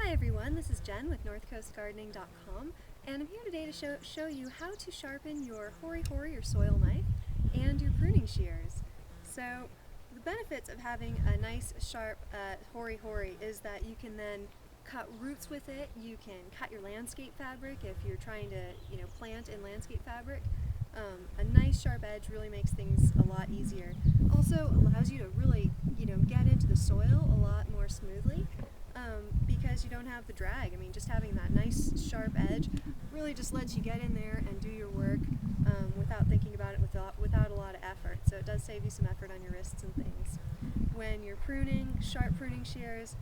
Hi everyone, this is Jen with northcoastgardening.com, and I'm here today to show you how to sharpen your hori-hori or soil knife and your pruning shears. So the benefits of having a nice sharp hori-hori is that you can then cut roots with it. You can cut your landscape fabric if you're trying to plant in landscape fabric. A nice sharp edge really makes things a lot easier. Also allows you to really get into the soil a lot more smoothly. Because you don't have the drag. I mean, just having that nice sharp edge really just lets you get in there and do your work without thinking about it, without a lot of effort. So it does save you some effort on your wrists and things. When you're pruning, sharp pruning shears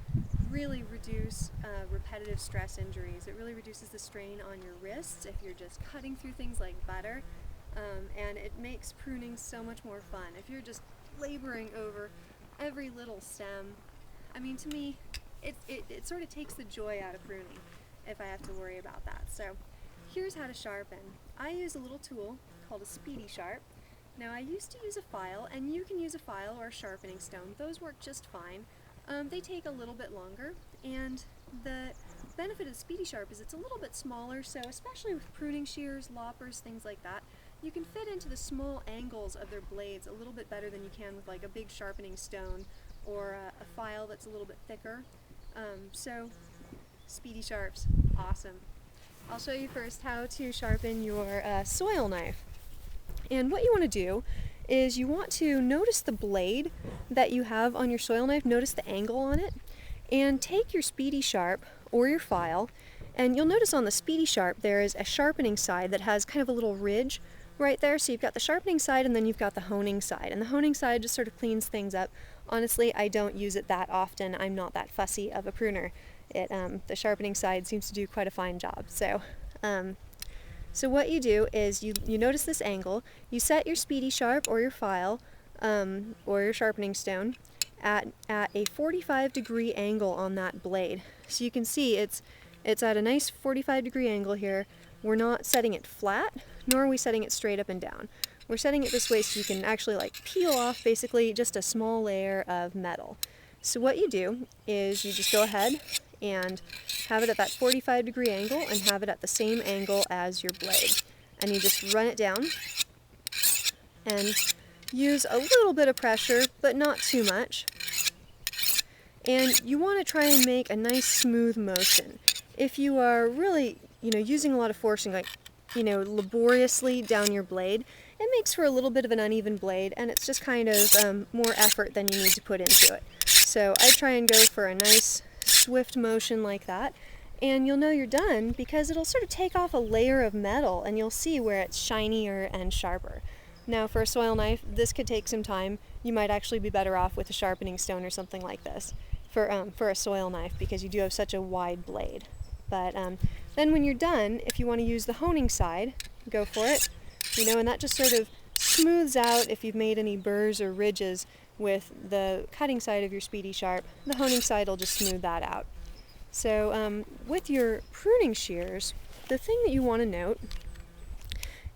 really reduce repetitive stress injuries. It really reduces the strain on your wrists if you're just cutting through things like butter, and it makes pruning so much more fun. If you're just laboring over every little stem, I mean, to me, it sort of takes the joy out of pruning if I have to worry about that. So here's how to sharpen. I use a little tool called a Speedy sharp. Now I used to use a file, and you can use a file or a sharpening stone. Those work just fine. They take a little bit longer, and the benefit of the Speedy sharp is it's a little bit smaller, so especially with pruning shears, loppers, things like that, you can fit into the small angles of their blades a little bit better than you can with like a big sharpening stone or a file that's a little bit thicker. So Speedy sharps, awesome. I'll show you first how to sharpen your soil knife. And what you want to do is you want to notice the blade that you have on your soil knife, notice the angle on it, and take your Speedy sharp or your file, and you'll notice on the Speedy sharp there is a sharpening side that has kind of a little ridge right there. So you've got the sharpening side and then you've got the honing side, and the honing side just sort of cleans things up. Honestly, I don't use it that often. I'm not that fussy of a pruner. The sharpening side seems to do quite a fine job. So what you do is you notice this angle, you set your Speedy sharp or your file or your sharpening stone at a 45-degree angle on that blade. So you can see it's at a nice 45-degree angle here. We're not setting it flat, nor are we setting it straight up and down. We're setting it this way so you can actually peel off basically just a small layer of metal. So what you do is you just go ahead and have it at that 45-degree angle and have it at the same angle as your blade. And you just run it down and use a little bit of pressure, but not too much. And you want to try and make a nice smooth motion. If you are really, using a lot of forcing, laboriously down your blade, it makes for a little bit of an uneven blade, and it's just kind of more effort than you need to put into it. So I try and go for a nice swift motion like that, and you'll know you're done because it'll sort of take off a layer of metal and you'll see where it's shinier and sharper. Now for a soil knife, this could take some time. You might actually be better off with a sharpening stone or something like this for a soil knife because you do have such a wide blade. But then when you're done, if you want to use the honing side, go for it. And that just sort of smooths out if you've made any burrs or ridges with the cutting side of your Speedy sharp. The honing side will just smooth that out. So with your pruning shears, the thing that you want to note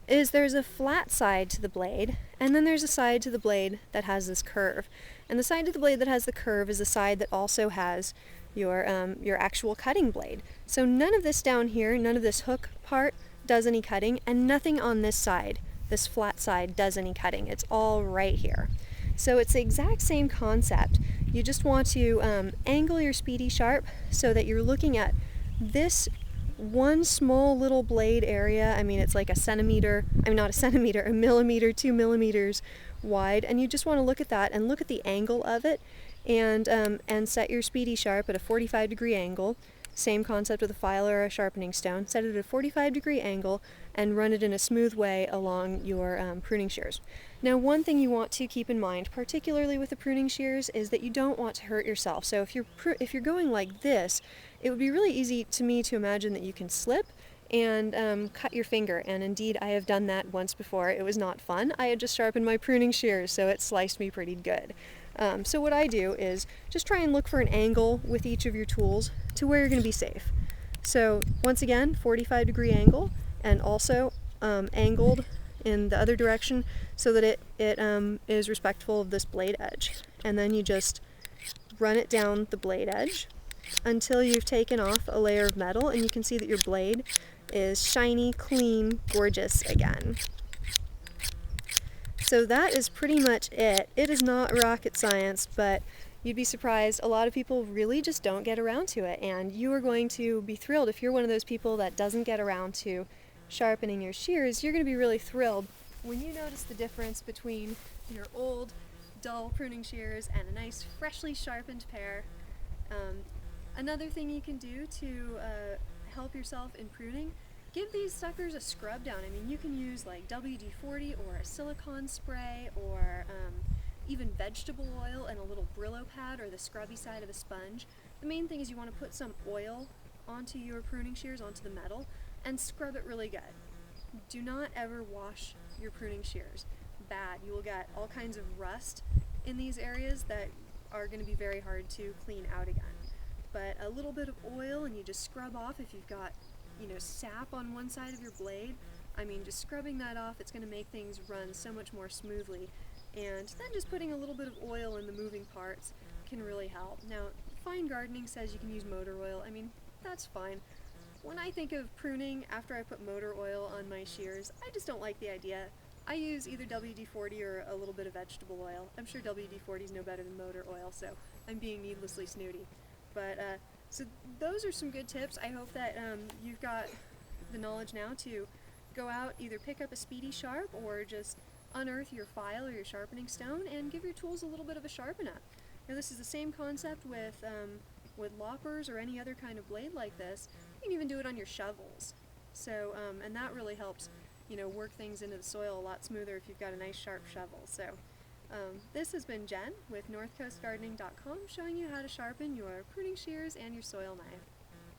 is there's a flat side to the blade, and then there's a side to the blade that has this curve. And the side of the blade that has the curve is the side that also has your actual cutting blade. So none of this down here, none of this hook part does any cutting, and nothing on this side, this flat side, does any cutting. It's all right here. So it's the exact same concept. You just want to angle your Speedy sharp so that you're looking at this one small little blade area. I mean, it's like a millimeter, 2 millimeters wide, and you just want to look at that and look at the angle of it, and set your Speedy sharp at a 45-degree angle. Same concept with a file or a sharpening stone. Set it at a 45-degree angle and run it in a smooth way along your pruning shears. Now, one thing you want to keep in mind, particularly with the pruning shears, is that you don't want to hurt yourself. So if you're going like this, it would be really easy to me to imagine that you can slip and cut your finger. And indeed, I have done that once before. It was not fun. I had just sharpened my pruning shears, so it sliced me pretty good. So what I do is just try and look for an angle with each of your tools to where you're going to be safe. So once again, 45-degree angle, and also angled in the other direction so that it is respectful of this blade edge. And then you just run it down the blade edge until you've taken off a layer of metal, and you can see that your blade is shiny, clean, gorgeous again. So that is pretty much it. It is not rocket science, but you'd be surprised. A lot of people really just don't get around to it, and you are going to be thrilled. If you're one of those people that doesn't get around to sharpening your shears, you're going to be really thrilled when you notice the difference between your old, dull pruning shears and a nice, freshly sharpened pair. Another thing you can do to help yourself in pruning, give these suckers a scrub down. I mean, you can use like WD-40 or a silicone spray, or even vegetable oil and a little Brillo pad or the scrubby side of a sponge. The main thing is you want to put some oil onto your pruning shears, onto the metal, and scrub it really good. Do not ever wash your pruning shears. Bad. You will get all kinds of rust in these areas that are going to be very hard to clean out again. But a little bit of oil, and you just scrub off if you've got, sap on one side of your blade. I mean, just scrubbing that off, it's going to make things run so much more smoothly. And then just putting a little bit of oil in the moving parts can really help. Now, Fine Gardening says you can use motor oil. I mean, that's fine. When I think of pruning after I put motor oil on my shears, I just don't like the idea. I use either WD-40 or a little bit of vegetable oil. I'm sure WD-40 is no better than motor oil, so I'm being needlessly snooty. But, so those are some good tips. I hope that you've got the knowledge now to go out, either pick up a Speedy sharp or just unearth your file or your sharpening stone and give your tools a little bit of a sharpen up. Now, this is the same concept with loppers or any other kind of blade like this. You can even do it on your shovels. So, and that really helps, work things into the soil a lot smoother if you've got a nice sharp shovel. So, this has been Jen with NorthCoastGardening.com, showing you how to sharpen your pruning shears and your soil knife.